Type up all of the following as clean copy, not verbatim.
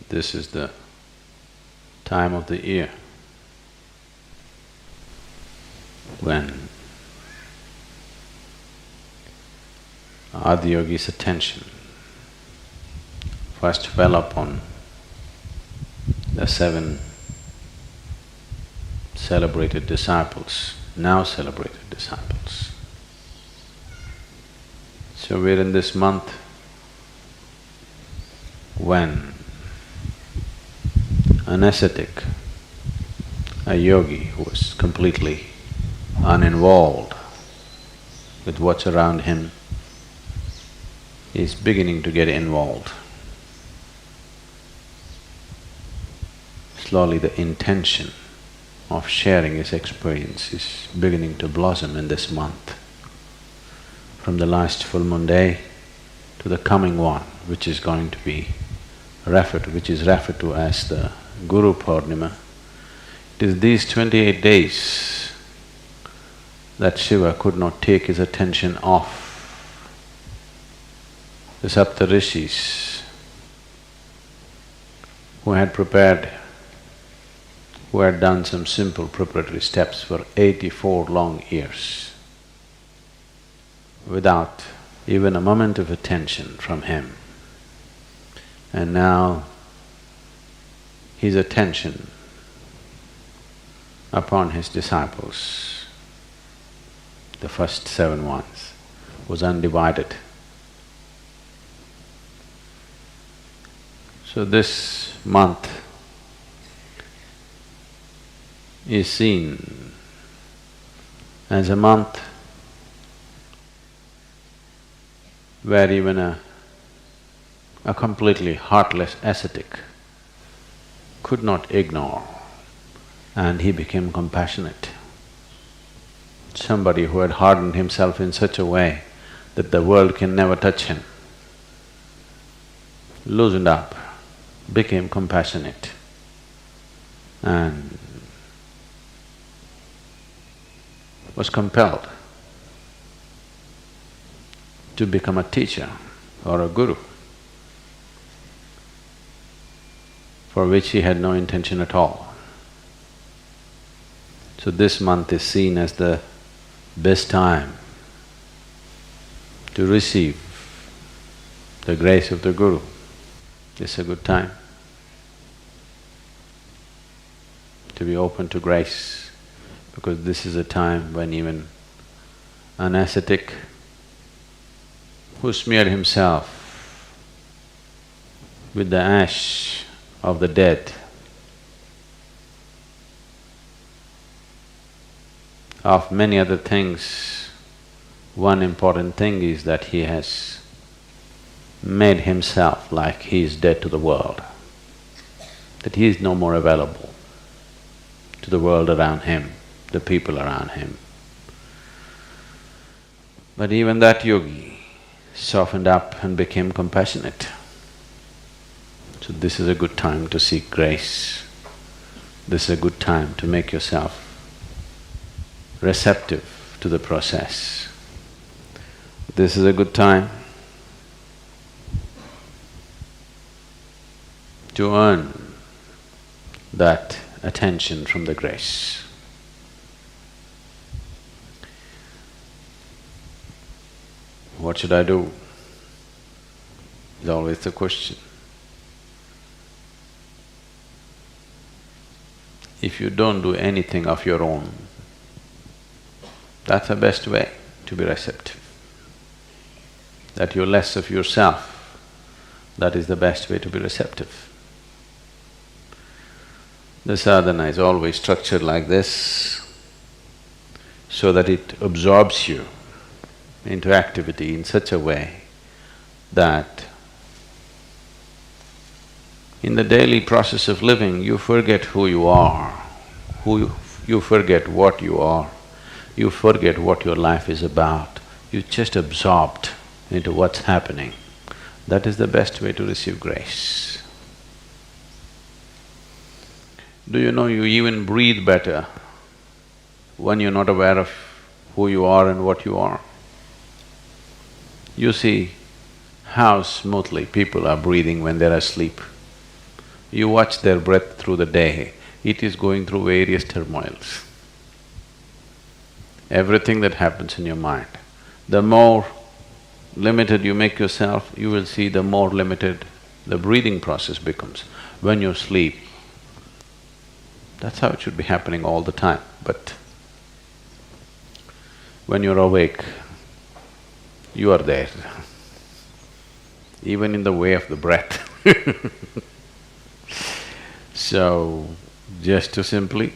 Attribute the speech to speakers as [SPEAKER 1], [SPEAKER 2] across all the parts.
[SPEAKER 1] This is the time of the year when Adiyogi's attention first fell upon the 7 celebrated disciples, now celebrated disciples. So we're in this month when an ascetic, a yogi who is completely uninvolved with what's around him, is beginning to get involved. Slowly the intention of sharing his experience is beginning to blossom in this month. From the last full moon day to the coming one, which is going to be which is referred to as the Guru Purnima. It is these 28 days that Shiva could not take his attention off. The Saptarishis who had done some simple preparatory steps for 84 long years without even a moment of attention from him. And now his attention upon his disciples, the first 7 ones, was undivided. So this month is seen as a month where even a completely heartless ascetic could not ignore, and he became compassionate. Somebody who had hardened himself in such a way that the world can never touch him, loosened up, became compassionate, and was compelled to become a teacher or a guru, for which he had no intention at all. So this month is seen as the best time to receive the grace of the Guru. It's a good time to be open to grace, because this is a time when even an ascetic who smeared himself with the ash of the dead, of many other things, one important thing is that he has made himself like he is dead to the world, that he is no more available to the world around him, the people around him. But even that yogi softened up and became compassionate. So this is a good time to seek grace. This is a good time to make yourself receptive to the process. This is a good time to earn that attention from the grace. What should I do? Is always the question. If you don't do anything of your own, that's the best way to be receptive. That you're less of yourself, that is the best way to be receptive. The sadhana is always structured like this so that it absorbs you into activity in such a way that in the daily process of living, you forget who you are, you forget what you are, you forget what your life is about, you're just absorbed into what's happening. That is the best way to receive grace. Do you know you even breathe better when you're not aware of who you are and what you are? You see how smoothly people are breathing when they're asleep. You watch their breath through the day, it is going through various turmoils. Everything that happens in your mind, the more limited you make yourself, you will see the more limited the breathing process becomes. When you sleep, that's how it should be happening all the time, but when you're awake, you are there, even in the way of the breath. So, just to simply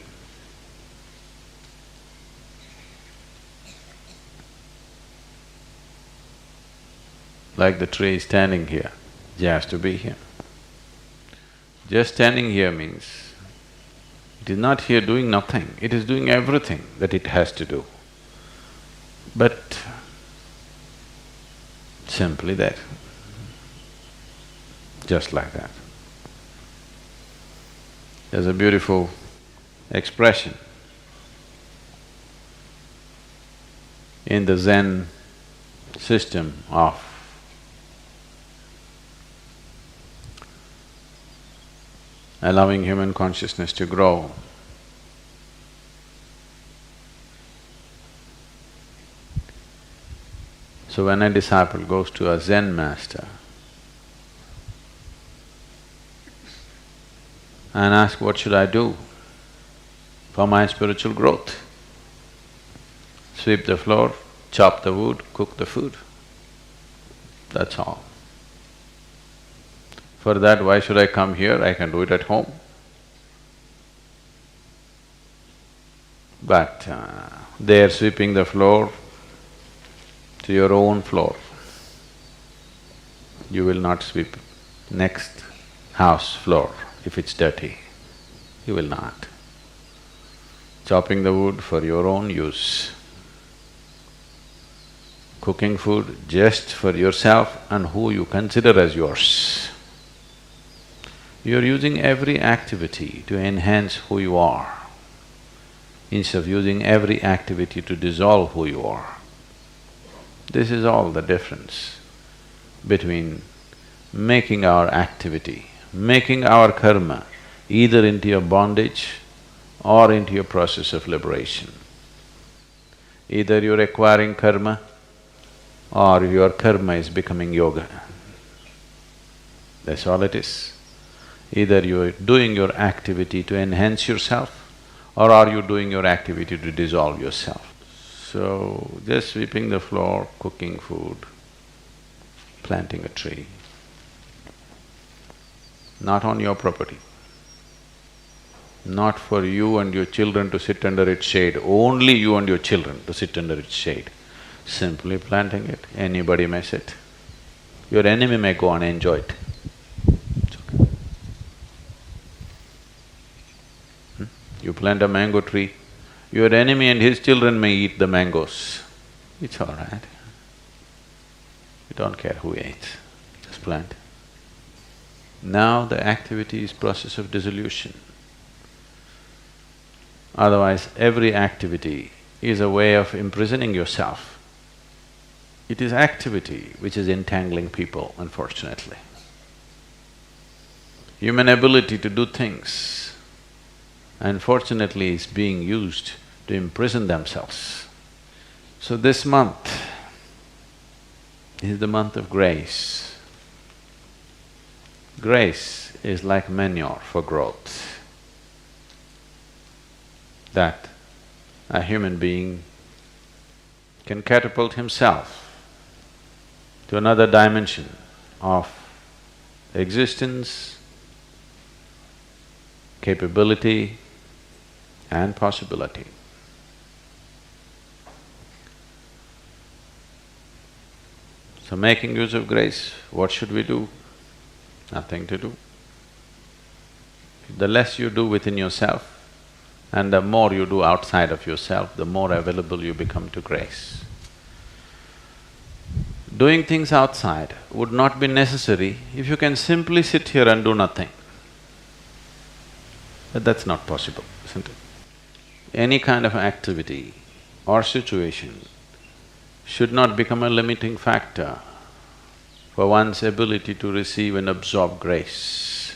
[SPEAKER 1] like the tree standing here, just to be here. Just standing here means it is not here doing nothing, it is doing everything that it has to do. But simply there, just like that. There's a beautiful expression in the Zen system of allowing human consciousness to grow. So when a disciple goes to a Zen master and asks, what should I do for my spiritual growth? Sweep the floor, chop the wood, cook the food. That's all. For that, why should I come here? I can do it at home. But there sweeping the floor to your own floor, you will not sweep next house floor if it's dirty. You will not. Chopping the wood for your own use. Cooking food just for yourself and who you consider as yours. You're using every activity to enhance who you are, instead of using every activity to dissolve who you are. This is all the difference between making our activity, making our karma either into your bondage or into your process of liberation. Either you're acquiring karma or your karma is becoming yoga. That's all it is. Either you're doing your activity to enhance yourself or are you doing your activity to dissolve yourself. So, just sweeping the floor, cooking food, planting a tree, not on your property, not for you and your children to sit under its shade, only you and your children to sit under its shade. Simply planting it, anybody may sit. Your enemy may go and enjoy it. It's okay. You plant a mango tree, your enemy and his children may eat the mangoes. It's all right. You don't care who eats, just plant. Now the activity is process of dissolution. Otherwise, every activity is a way of imprisoning yourself. It is activity which is entangling people, unfortunately. Human ability to do things, unfortunately, is being used to imprison themselves. So this month is the month of grace. Grace is like manure for growth, that a human being can catapult himself to another dimension of existence, capability and possibility. So making use of grace, what should we do? Nothing to do. The less you do within yourself and the more you do outside of yourself, the more available you become to grace. Doing things outside would not be necessary if you can simply sit here and do nothing. But that's not possible, isn't it? Any kind of activity or situation should not become a limiting factor for one's ability to receive and absorb grace.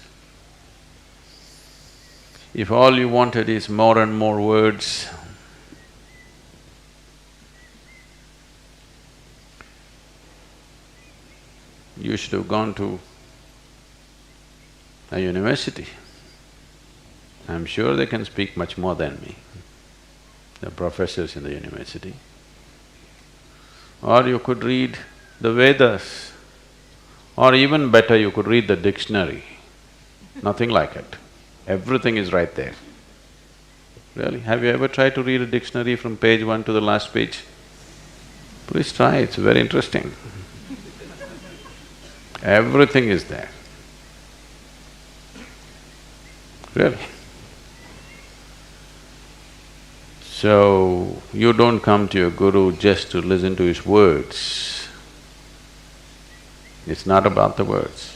[SPEAKER 1] If all you wanted is more and more words, you should have gone to a university. I'm sure they can speak much more than me, the professors in the university. Or you could read the Vedas, or even better, you could read the dictionary. Nothing like it. Everything is right there. Really, have you ever tried to read a dictionary from page 1 to the last page? Please try, it's very interesting. Everything is there. Really. So, you don't come to your guru just to listen to his words. It's not about the words.